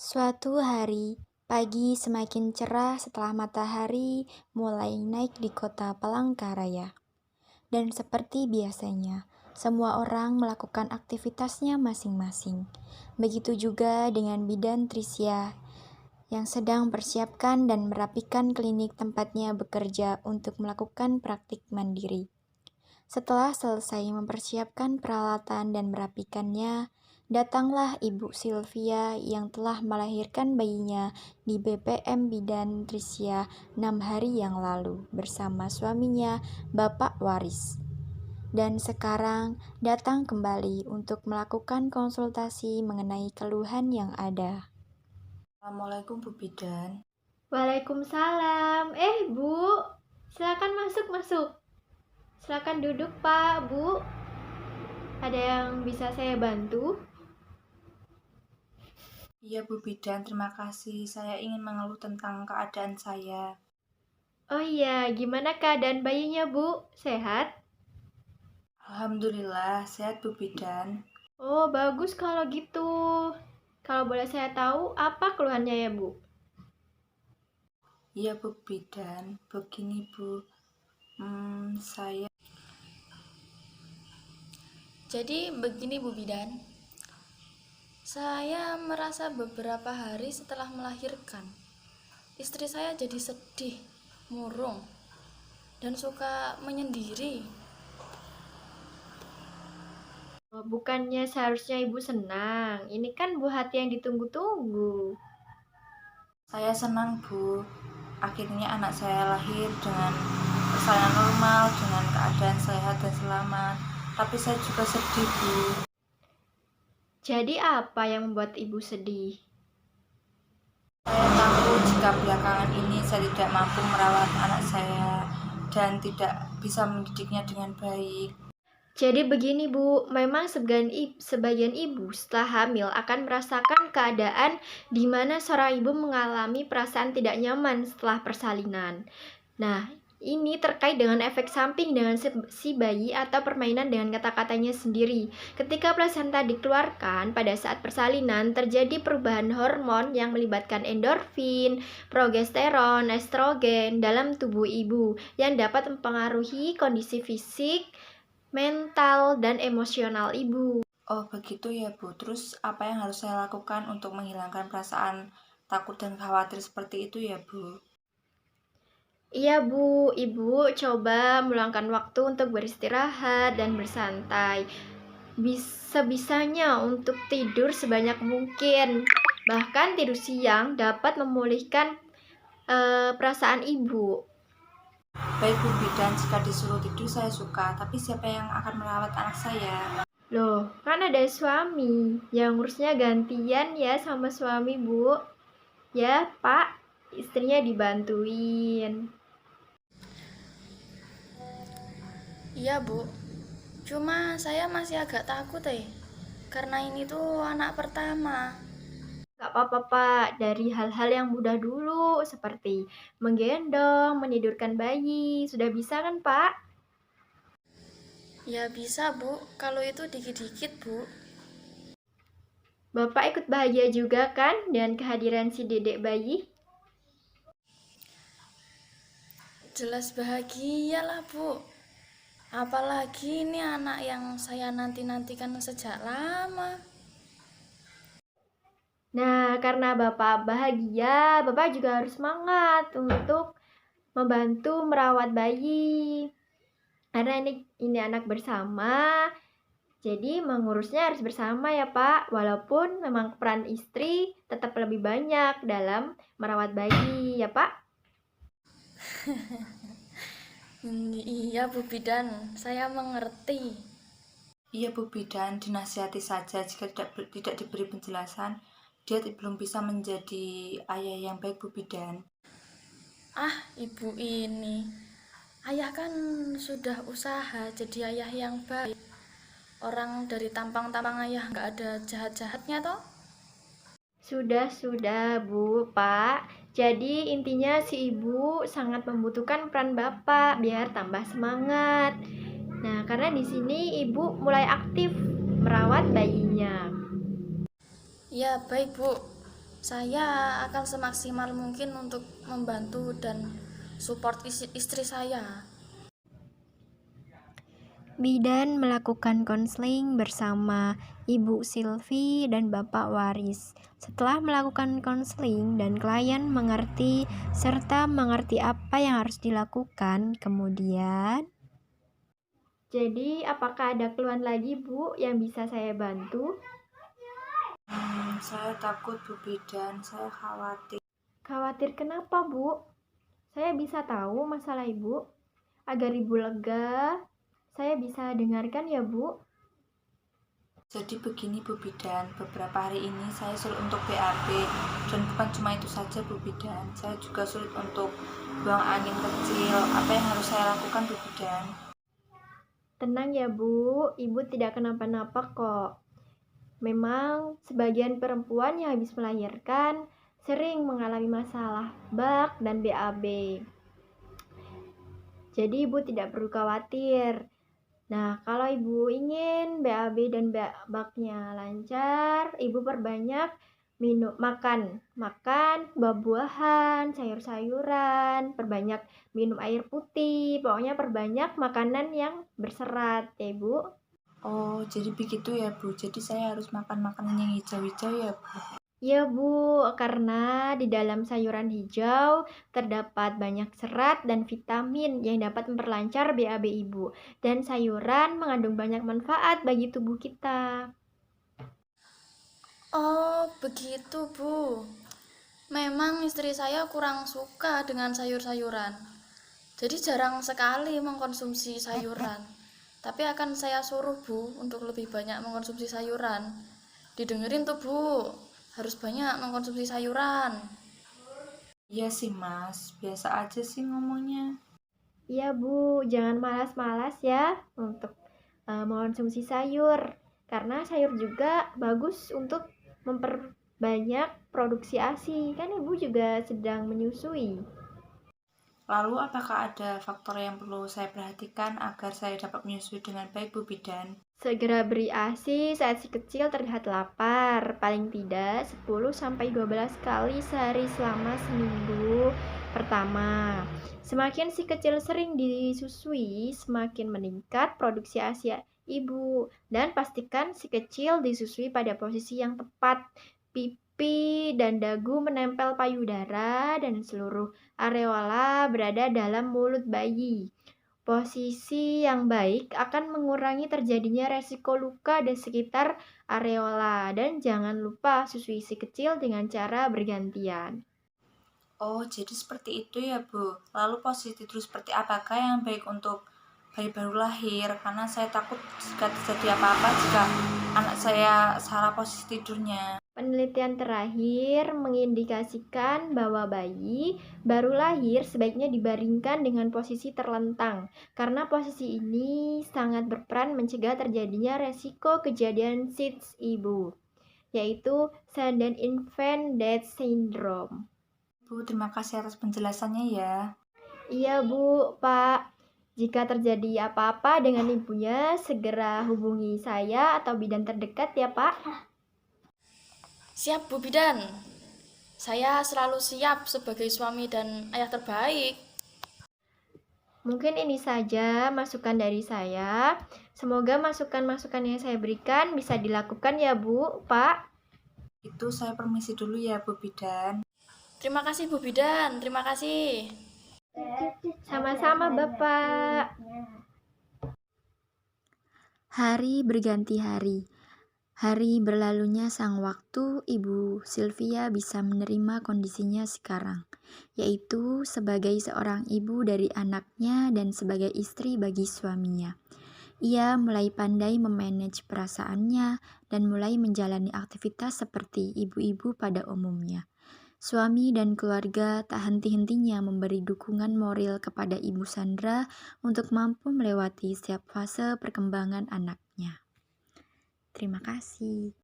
Suatu hari, pagi semakin cerah setelah matahari mulai naik di kota Palangkaraya. Dan seperti biasanya, semua orang melakukan aktivitasnya masing-masing. Begitu juga dengan bidan Trisya yang sedang persiapkan dan merapikan klinik tempatnya bekerja untuk melakukan praktik mandiri. Setelah selesai mempersiapkan peralatan dan merapikannya, datanglah Ibu Sylvia yang telah melahirkan bayinya di BPM Bidan Trisya 6 hari yang lalu bersama suaminya, Bapak Waris. Dan sekarang datang kembali untuk melakukan konsultasi mengenai keluhan yang ada. Assalamualaikum Bu Bidan. Waalaikumsalam. Bu, silakan masuk. Silakan duduk, Pak, Bu. Ada yang bisa saya bantu? Iya Bu Bidan, terima kasih. Saya ingin mengeluh tentang keadaan saya. Oh iya, gimana keadaan bayinya, Bu? Sehat? Alhamdulillah, sehat Bu Bidan. Oh, bagus kalau gitu. Kalau boleh saya tahu, apa keluhannya ya, Bu? Iya Bu Bidan, begini Bu. Jadi begini Bu Bidan, saya merasa beberapa hari setelah melahirkan, istri saya jadi sedih, murung, dan suka menyendiri. Bukannya seharusnya Ibu senang. Ini kan buah hati yang ditunggu-tunggu. Saya senang Bu, akhirnya anak saya lahir dengan persalinan normal, dengan keadaan sehat dan selamat. Tapi saya juga sedih Bu. Jadi apa yang membuat Ibu sedih? Saya takut jika belakangan ini saya tidak mampu merawat anak saya dan tidak bisa mendidiknya dengan baik. Jadi begini Bu, memang sebagian ibu setelah hamil akan merasakan keadaan di mana seorang ibu mengalami perasaan tidak nyaman setelah persalinan. Nah, ini terkait dengan efek samping dengan si bayi atau permainan dengan kata-katanya sendiri. Ketika plasenta dikeluarkan pada saat persalinan, terjadi perubahan hormon yang melibatkan endorfin, progesteron, estrogen dalam tubuh ibu yang dapat mempengaruhi kondisi fisik, mental, dan emosional ibu. Oh begitu ya Bu, terus apa yang harus saya lakukan untuk menghilangkan perasaan takut dan khawatir seperti itu ya Bu? Iya Bu, Ibu coba meluangkan waktu untuk beristirahat dan bersantai. Sebisanya untuk tidur sebanyak mungkin. Bahkan tidur siang dapat memulihkan perasaan Ibu. Baik Bu Bidan, jika disuruh tidur saya suka, tapi siapa yang akan merawat anak saya? Loh, kan ada suami. Yang ngurusnya gantian ya sama suami Bu. Ya Pak, istrinya dibantuin. Iya Bu, cuma saya masih agak takut karena ini tuh anak pertama. Gak apa-apa Pak, dari hal-hal yang mudah dulu seperti menggendong, menidurkan bayi, sudah bisa kan Pak? Ya bisa Bu, kalau itu dikit-dikit Bu. Bapak ikut bahagia juga kan dengan kehadiran si dedek bayi? Jelas bahagia lah Bu. Apalagi ini anak yang saya nanti-nantikan sejak lama. Nah, karena Bapak bahagia, Bapak juga harus semangat untuk membantu merawat bayi. Karena ini anak bersama, jadi mengurusnya harus bersama ya Pak. Walaupun memang peran istri tetap lebih banyak dalam merawat bayi ya Pak. Iya Bu Bidan, saya mengerti. Iya Bu Bidan, dinasihati saja jika tidak diberi penjelasan, dia belum bisa menjadi ayah yang baik Bu Bidan. Ah, ibu ini. Ayah kan sudah usaha jadi ayah yang baik. Orang dari tampang-tampang ayah nggak ada jahat-jahatnya toh. Sudah Bu, Pak. Jadi intinya si ibu sangat membutuhkan peran Bapak biar tambah semangat. Nah, karena di sini ibu mulai aktif merawat bayinya. Ya baik Bu, Saya akan semaksimal mungkin untuk membantu dan support istri saya. Bidan melakukan konseling bersama Ibu Silvi dan Bapak Waris. Setelah melakukan konseling dan klien mengerti serta mengerti apa yang harus dilakukan, kemudian Jadi, apakah ada keluhan lagi, Bu, yang bisa saya bantu? Saya takut Bu Bidan, saya khawatir. Khawatir kenapa, Bu? Saya bisa tahu masalah Ibu. Agar Ibu lega, saya bisa dengarkan ya, Bu. Jadi begini Bu Bidan, beberapa hari ini saya sulit untuk BAB, dan bukan cuma itu saja Bu Bidan, saya juga sulit untuk buang angin kecil. Apa yang harus saya lakukan Bu Bidan? Tenang ya, Bu. Ibu tidak kenapa-napa kok. Memang sebagian perempuan yang habis melahirkan sering mengalami masalah bak dan BAB. Jadi ibu tidak perlu khawatir. Nah, kalau ibu ingin BAB dan baknya lancar, ibu perbanyak makan buah-buahan, sayur-sayuran, perbanyak minum air putih, pokoknya perbanyak makanan yang berserat ya ibu. Oh, jadi begitu ya Bu, jadi saya harus makan makanan yang hijau-hijau ya Bu? Ya Bu, karena di dalam sayuran hijau terdapat banyak serat dan vitamin yang dapat memperlancar BAB ibu. Dan sayuran mengandung banyak manfaat bagi tubuh kita. Oh, begitu, Bu. Memang istri saya kurang suka dengan sayur-sayuran. Jadi jarang sekali mengkonsumsi sayuran. Tapi akan saya suruh Bu untuk lebih banyak mengkonsumsi sayuran. Didengerin tuh Bu, harus banyak mengkonsumsi sayuran. Iya sih Mas, biasa aja sih ngomongnya. Iya Bu, jangan malas-malas ya untuk mengkonsumsi sayur. Karena sayur juga bagus untuk memperbanyak produksi ASI. Kan ibu juga sedang menyusui. Lalu apakah ada faktor yang perlu saya perhatikan agar saya dapat menyusui dengan baik Bu Bidan? Segera beri ASI saat si kecil terlihat lapar, paling tidak 10-12 kali sehari selama seminggu pertama. Semakin si kecil sering disusui, semakin meningkat produksi ASI ibu. Dan pastikan si kecil disusui pada posisi yang tepat. Pipi dan dagu menempel payudara dan seluruh areola berada dalam mulut bayi. Posisi yang baik akan mengurangi terjadinya resiko luka di sekitar areola dan jangan lupa susui si kecil dengan cara bergantian. Oh, jadi seperti itu ya Bu. Lalu posisi tidur seperti apakah yang baik untuk bayi baru lahir? Karena saya takut jika terjadi apa-apa jika anak saya salah posisi tidurnya. Penelitian terakhir mengindikasikan bahwa bayi baru lahir sebaiknya dibaringkan dengan posisi terlentang, karena posisi ini sangat berperan mencegah terjadinya resiko kejadian SIDS ibu, yaitu Sudden Infant Death Syndrome. Bu, terima kasih atas penjelasannya ya. Iya Bu, Pak. Jika terjadi apa-apa dengan ibunya, segera hubungi saya atau bidan terdekat ya Pak. Siap, Bu Bidan. Saya selalu siap sebagai suami dan ayah terbaik. Mungkin ini saja masukan dari saya. Semoga masukan-masukan yang saya berikan bisa dilakukan ya Bu, Pak. Itu saya permisi dulu ya Bu Bidan. Terima kasih Bu Bidan, terima kasih. Sama-sama Bapak. hari berganti hari. Hari berlalunya sang waktu, Ibu Sylvia bisa menerima kondisinya sekarang, yaitu sebagai seorang ibu dari anaknya dan sebagai istri bagi suaminya. Ia mulai pandai memanage perasaannya dan mulai menjalani aktivitas seperti ibu-ibu pada umumnya. Suami dan keluarga tak henti-hentinya memberi dukungan moral kepada Ibu Sandra untuk mampu melewati setiap fase perkembangan anaknya. Terima kasih.